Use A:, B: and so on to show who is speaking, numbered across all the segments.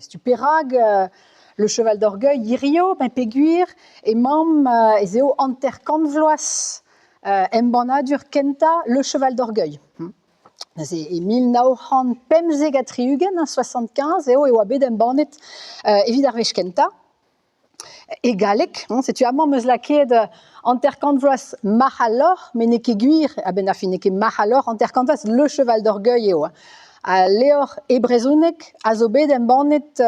A: Stupérag, le cheval d'orgueil, Irio, ben Péguir, et même, Ezeo Anterkanvloas, Embanadur Kenta, le cheval d'orgueil. C'est 1975, 75, et Oabed Embanet, Evidarvech Kenta. Et Galek, c'est-tu amant meslaked Anterkanvloas Mahalor, mais n'est qu'aiguir, abenafi n'est que Mahalor, Anterkanvloas, le cheval d'orgueil, a Léor et Brezunek, azobed embanet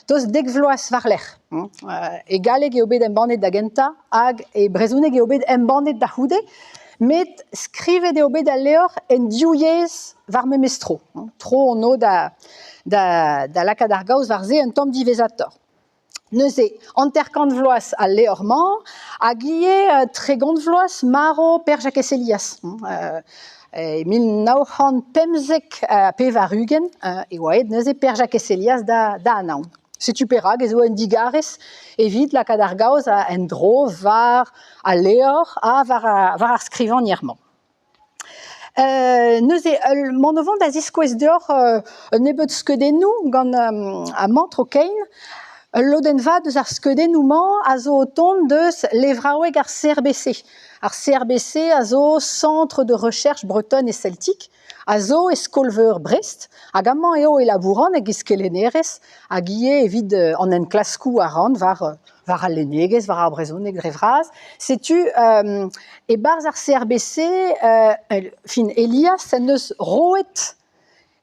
A: tos degvloas varler. Et Galek et obed embanet d'Agenta, ag et Brezunek et obed embanet d'Ahoude, mais scrive de obed à Léor en diouiez varme mestro. Trop on o da lacadargaus varze un tom divesator. Neuze Anterkanvloas à Léorman, a guillé Tregondvloas, Maro, Père Jacques Elias. 1950 pevarugen, et ouais, neuze Père Jacques Elias da anaun. C'est tu perag, et en digares, évite la cadargaus à endro, var, à Léor, à var scrivant nierman. Neuze, mon novant d'Azisquez d'or, nebet skedenu, gant à Montrocaine, L'odenva deus ar skedenouman a zo o tont deus levraoueg ar CRBC. Ar CRBC a zo Centre de Recherche Bretonne et Celtique, a zo eskolveur Brest, hag amañ eo elabouran eg iskelenerez, hag ie evit an en klaskou a ran var a lenegez, var a brezhoneg drevraz. Setu, e barz ar CRBC, fin Elias, en eus roet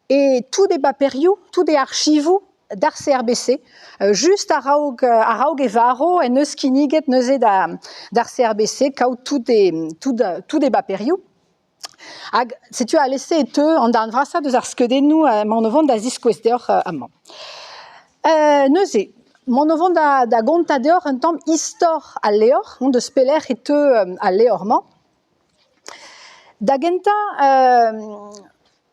A: et tout des baperioù, tout des archivou, d'ar CRBC, juste a raog e varo en eus kiniget neuze d'ar CRBC, kaout tout des baperioù. Hag, setu a laisse et an d'an vrasa deus ar skedennou mon novant da ziskwez deoc'h amañ. Neuze, mon novant da gonta deoc'h un tamm istor a leor, deus pelec'h et a leorman. Da genta,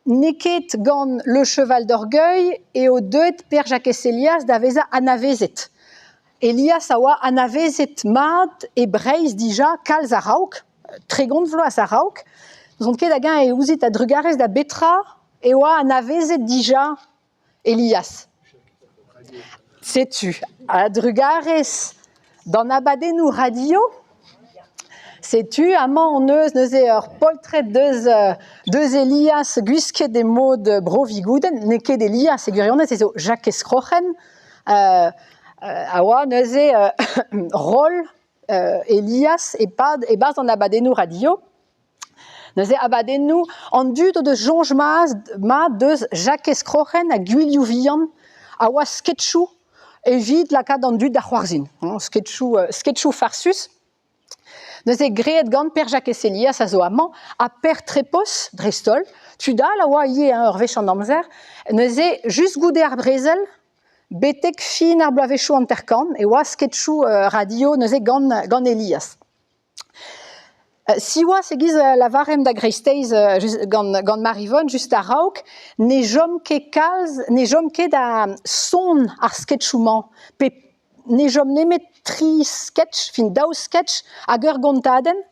A: neket gant le cheval d'orgueil et au deuet Père Jacques Elias d'aveza anavezet. Elias a oa anavezet mat e breiz dija kalz a raok, tregont vloaz a raok. Zont ket hag e ouzit a drugarez da betra e oa anavezet dija Elias. Setu, a drugarez d'an abadennou radio, setu amañ on eus neuze ur poltret deus Elias gwisket des mod brovigouden, ne ket Elias e gwirionez ezo Jacques Escrochen, a oa neuze rol Elias e baz an abadennou radio. Neuze abadennou an dud o deus jonj ma deus Jacques Escrochen a gwilioù vihan a oa sketchou evit lakad an dud da c'hoarzhin. Sketchou farsus. Neuze greet gant Père Jacques Elias a zo amañ a per trepos drestol, tu da la oa ie ur vech an amzer, neuze just goude ar brezel, betek fin ar bloavechou an terkan, e oa sketchou radio neuze gant Elias. Si oa segiz la varem da greisteiz gant Marivonne just a raok, ne jom ket kalz, ne jom ket da son ar sketchouman, pe ne jom nemet tri sketch, fin daou sketch, hag ur gontaden,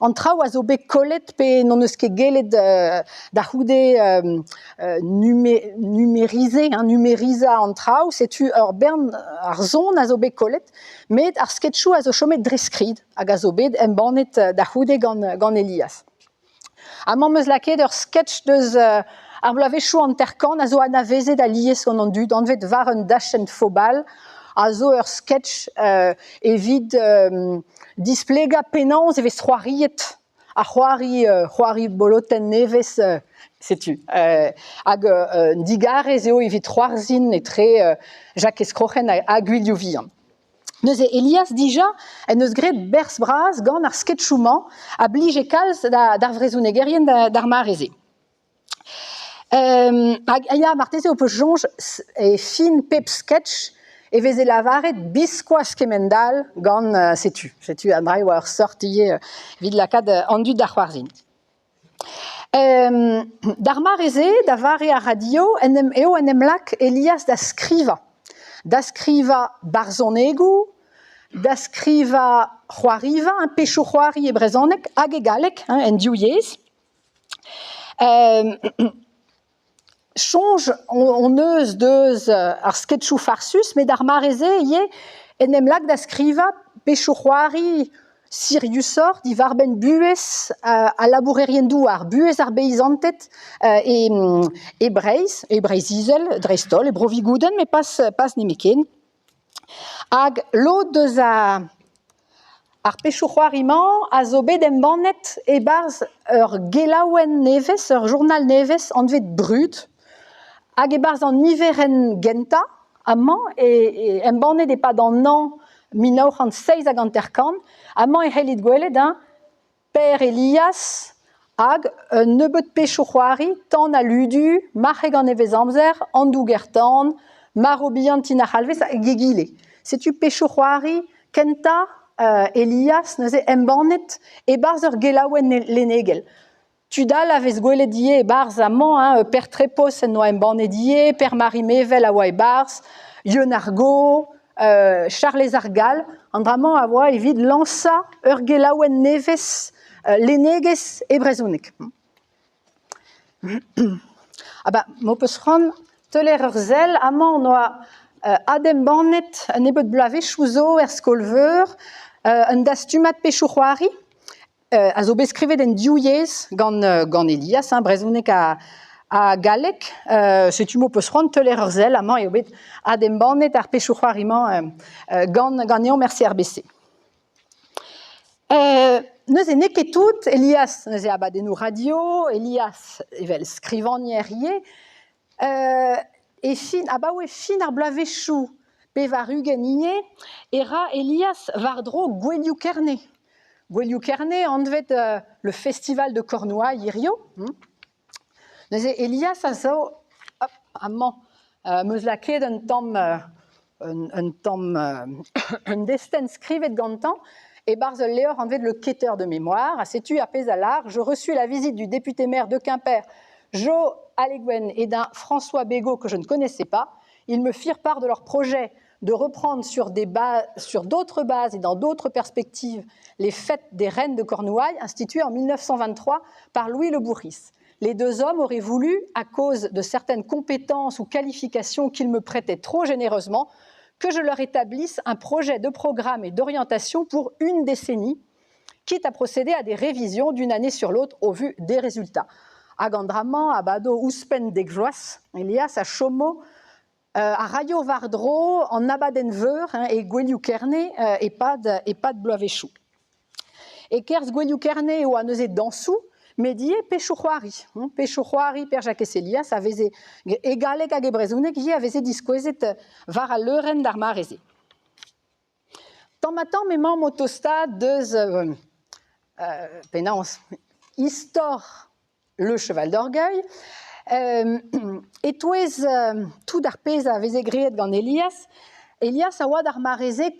A: an traoù a zo bet kollet pe non eus ket gelet da c'houde numeriza an traoù, setu ur bern ar zon a zo bet kollet, met ar sketchou a zo chomet dreskrid, hag a zo bet embanet da c'houde gant Elias. Amañ meus laket ur sketch deus ar bloavechou an terkan a zo anavezet a liez gant an dud, an vet var un dachenn fobal, a zo ur sketch evit displega pennañs evez c'hoariet, a c'hoari boloten nevez, setu. Hag digarez eo evit c'hoarzhin etre Jacques Escrochen a gwilioù vihan. Neuze Elias dija en eus graet berzh bras gant ar sketchouman a blij e kalz d'ar vrezhonegerien d'ar mareze. Hag ya marteze o peus jonj e fin pep sketch e veze lavaret biskoaz kemendal gant setu. Setu a drai oa ur sortie vid lakad an dud d'ar c'hoarzhin. D'ar mareze, da vare a radio, eo en em lak Elias da skriva. Da skriva barzonegou, da skriva c'hoariva, un pechou c'hoari e brezonek, hag e galek, en diouiez. change on eus deus ar sketchou farsus, mais d'ar mareze ie en emlak da skriva pechouroari Siriusor, di varben buez a labourerien douar, buez ar beizantet e breiz izel, drestol, e brovigouden, mais pas nemeken. Hag lo deus ar pechouroariman a zo bet embannet e barz ur gelaouen nevez, ur journal nevez anvet brut, hag e barz an niveren genta, amañ, e embannet e pad an an 1906 hag an terkan, amañ e c'hellit gwelet Per Elias hag nebeut pechouroari tan a ludu, marc'heg an nevez amzer, an dougertan, mar obihan tin ar c'halvez a gegile. Setu pechouroari kenta Elias neuze embannet e barz ur gelaouen lenegel. Tudal avez gwelet die e barz amañ, per Trepos en oa embannet die, per Marie Mevel a oa e barz, Ionargo, Charles Argal, an dramañ a oa evit lansa ur gelaouen nevez lenegez e brezhoneg. Mo peus c'hoant teler ur zel, amañ on oa adem bannet un nebeut blavechou zo er skolveur, un dastumat pechouroari, a zo beskrivet en diouiez gant Elias, brezhoneg a galek, setu mo peus c'hoant teler ur zel, amañ eo bet adem bannet ar pechouroariman gant neon mersi RBC. Neuze neket tout, Elias neuze abadennoù radio, Elias evel skrivanier e fin, abaoe fin ar blavechou pe var ugen ie, era Elias war dro Gouelioù Kerne. Gouelioù Kerne anvet le festival de Cornouailles irio. Neuze Elias a zo, amañ, meus laket un destenn skrivet gantañ, et Barzel Léor en fait le quêteur de mémoire. À setu à Pézalar, je reçus la visite du député-maire de Quimper, Jo Alleguen, et d'un François Bégaud que je ne connaissais pas. Ils me firent part de leur projet de reprendre sur d'autres bases et dans d'autres perspectives les fêtes des reines de Cornouailles, instituées en 1923 par Louis Le Bourris. Les deux hommes auraient voulu, à cause de certaines compétences ou qualifications qu'ils me prêtaient trop généreusement, que je leur établisse un projet de programme et d'orientation pour une décennie, quitte à procéder à des révisions d'une année sur l'autre au vu des résultats. Agandraman, Abado, Ouspen Degjoas, Elias, à Chomo, à Rayo Vardro, en Abadenveur, et Gouelioù Kerne, et pas de Blavechou. Et Kers Gouelioù Kerne ou Aneuze Dansou, Medie pechouroari. Pechouroari per Jacques Elias aveze egalek hag e brezhoneg ie aveze diskouezet var a leuren d'ar mareze. Tamm emañ motostad deus penans istor le cheval d'orgueil, et touez tout d'ar pez aveze greet gant Elias a oa d'ar mareze